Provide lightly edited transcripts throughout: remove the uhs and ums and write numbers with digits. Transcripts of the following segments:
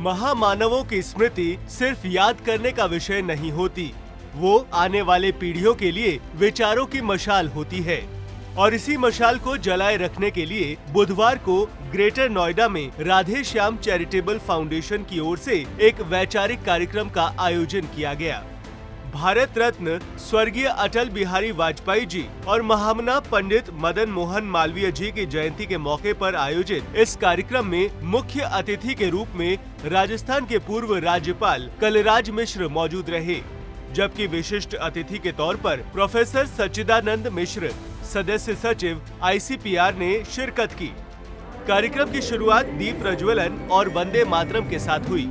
महामानवों की स्मृति सिर्फ याद करने का विषय नहीं होती, वो आने वाले पीढ़ियों के लिए विचारों की मशाल होती है। और इसी मशाल को जलाए रखने के लिए बुधवार को ग्रेटर नोएडा में राधे श्याम चैरिटेबल फाउंडेशन की ओर से एक वैचारिक कार्यक्रम का आयोजन किया गया। भारत रत्न स्वर्गीय अटल बिहारी वाजपेयी जी और महामना पंडित मदन मोहन मालवीय जी की जयंती के मौके पर आयोजित इस कार्यक्रम में मुख्य अतिथि के रूप में राजस्थान के पूर्व राज्यपाल कलराज मिश्र मौजूद रहे, जबकि विशिष्ट अतिथि के तौर पर प्रोफेसर सच्चिदानंद मिश्र, सदस्य सचिव ICPR ने शिरकत की। कार्यक्रम की शुरुआत दीप प्रज्वलन और वंदे मातरम के साथ हुई।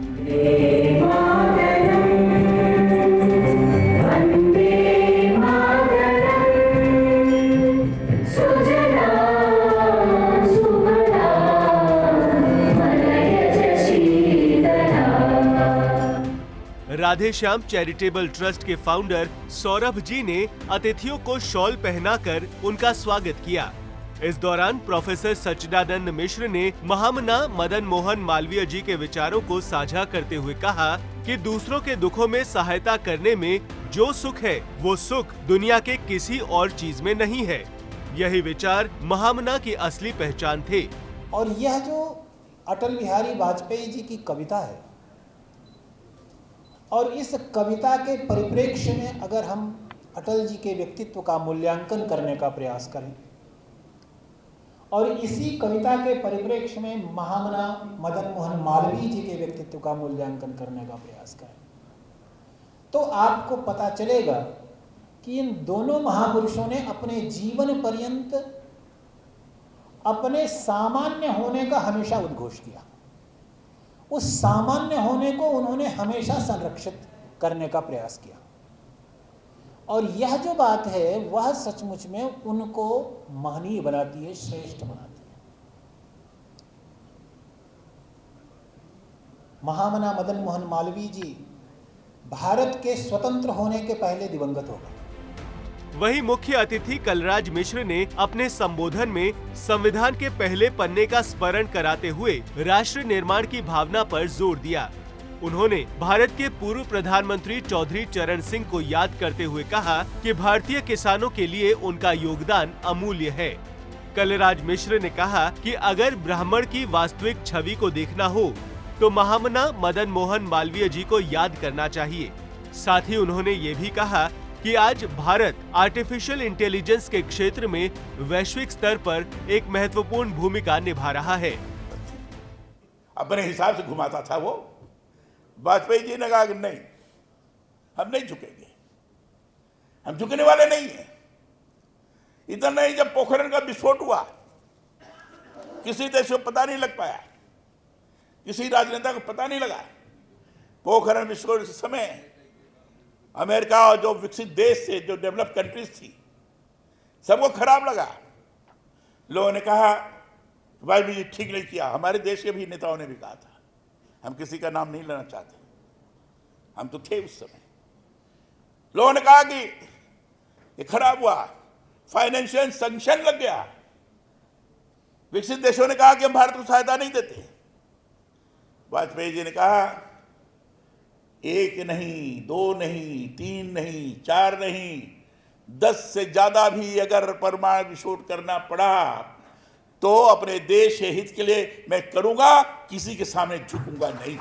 राधे श्याम चैरिटेबल ट्रस्ट के फाउंडर सौरभ जी ने अतिथियों को शॉल पहनाकर उनका स्वागत किया। इस दौरान प्रोफेसर सच्चिदानंद मिश्र ने महामना मदन मोहन मालवीय जी के विचारों को साझा करते हुए कहा कि दूसरों के दुखों में सहायता करने में जो सुख है, वो सुख दुनिया के किसी और चीज में नहीं है। यही विचार महामना की असली पहचान थे। और यह जो अटल बिहारी वाजपेयी जी की कविता है, और इस कविता के परिप्रेक्ष्य में अगर हम अटल जी के व्यक्तित्व का मूल्यांकन करने का प्रयास करें और इसी कविता के परिप्रेक्ष्य में महामना मदन मोहन मालवीय जी के व्यक्तित्व का मूल्यांकन करने का प्रयास करें, तो आपको पता चलेगा कि इन दोनों महापुरुषों ने अपने जीवन पर्यंत अपने सामान्य होने का हमेशा उद्घोष किया। उस सामान्य होने को उन्होंने हमेशा संरक्षित करने का प्रयास किया, और यह जो बात है वह सचमुच में उनको महनीय बनाती है, श्रेष्ठ बनाती है। महामना मदन मोहन मालवीय जी भारत के स्वतंत्र होने के पहले दिवंगत हो गए। वहीं मुख्य अतिथि कलराज मिश्र ने अपने संबोधन में संविधान के पहले पन्ने का स्मरण कराते हुए राष्ट्र निर्माण की भावना पर जोर दिया। उन्होंने भारत के पूर्व प्रधानमंत्री चौधरी चरण सिंह को याद करते हुए कहा कि भारतीय किसानों के लिए उनका योगदान अमूल्य है। कलराज मिश्र ने कहा कि अगर ब्राह्मण की वास्तविक छवि को देखना हो तो महामना मदन मोहन मालवीय जी को याद करना चाहिए। साथ ही उन्होंने ये भी कहा कि आज भारत आर्टिफिशियल इंटेलिजेंस के क्षेत्र में वैश्विक स्तर पर एक महत्वपूर्ण भूमिका निभा रहा है। अपने हिसाब से घुमाता था वो। वाजपेयी जी ने कहा कि नहीं, हम नहीं झुकेंगे, हम झुकने वाले नहीं हैं। इतना नहीं, जब पोखरण का विस्फोट हुआ किसी देश को पता नहीं लग पाया, किसी राजनेता को पता नहीं लगा। पोखरण विस्फोट के समय अमेरिका और जो विकसित देश थे, जो डेवलप कंट्रीज थी, सबको खराब लगा। लोगों ने कहा वाजपेयी जी ठीक नहीं किया। हमारे देश के भी नेताओं ने भी कहा था, हम किसी का नाम नहीं लेना चाहते, हम तो थे उस समय। लोगों ने कहा कि ये खराब हुआ, फाइनेंशियल सैंक्शन लग गया। विकसित देशों ने कहा कि हम भारत को सहायता नहीं देते। वाजपेयी जी ने कहा एक नहीं, दो नहीं, तीन नहीं, चार नहीं, 10 से ज्यादा भी अगर परमाणु विस्फोट करना पड़ा तो अपने देश के हित के लिए मैं करूंगा, किसी के सामने झुकूंगा नहीं।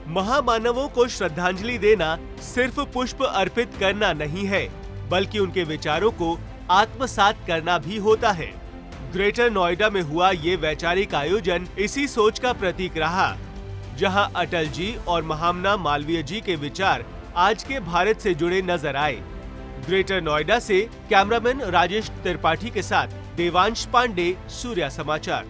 महामानवों को श्रद्धांजलि देना सिर्फ पुष्प अर्पित करना नहीं है, बल्कि उनके विचारों को आत्मसात करना भी होता है। ग्रेटर नोएडा में हुआ ये वैचारिक आयोजन इसी सोच का प्रतीक रहा, जहां अटल जी और महामना मालवीय जी के विचार आज के भारत से जुड़े नजर आए। ग्रेटर नोएडा से कैमरामैन राजेश त्रिपाठी के साथ देवांश पांडे, सूर्या समाचार।